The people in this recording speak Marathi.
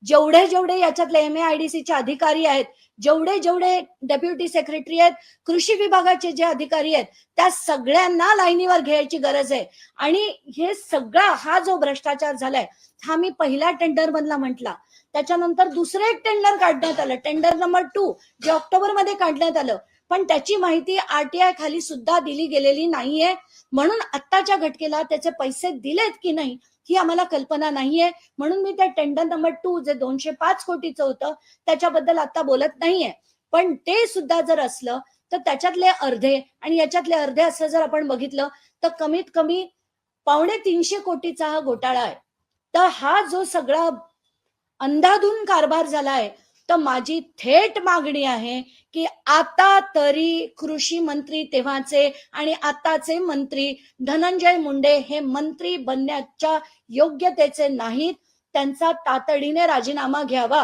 जेवढे जेवढे याच्यातले MAIDCचे अधिकारी आहेत, जेवढे जेवढे डेप्युटी सेक्रेटरी आहेत, कृषी विभागाचे जे अधिकारी आहेत, त्या सगळ्यांना लाईनीवर घ्यायची गरज आहे. आणि हे सगळा हा जो भ्रष्टाचार झालाय, हा मी पहिल्या टेंडर मधला म्हटला. त्याच्यानंतर दुसरं एक टेंडर काढण्यात आलं, टेंडर नंबर 2, जे ऑक्टोबरमध्ये काढण्यात आलं. पण त्याची माहिती RTI खाली सुद्धा दिली गेलेली नाहीये. म्हणून आत्ताच्या घटकेला त्याचे पैसे दिलेत की नाही ही आम्हाला कल्पना नाहीये. म्हणून मी त्या टेंडर नंबर 2 जे 205 कोटीचं होतं त्याच्याबद्दल आता बोलत नाहीये. पण ते सुद्धा जर असलं तर त्याच्यातले अर्धे आणि याच्यातले अर्धे असं जर आपण बघितलं तर कमीत कमी 250 कोटीचा हा घोटाळा आहे. तर हा जो सगळा अंधाधुंद कारभार झालाय, तर माझी थेट मागणी आहे की आता तरी कृषी मंत्री तेव्हाचे आणि आताचे मंत्री धनंजय मुंडे हे मंत्री बनण्याच्या योग्यतेचे नाहीत. त्यांचा तातडीने राजीनामा घ्यावा.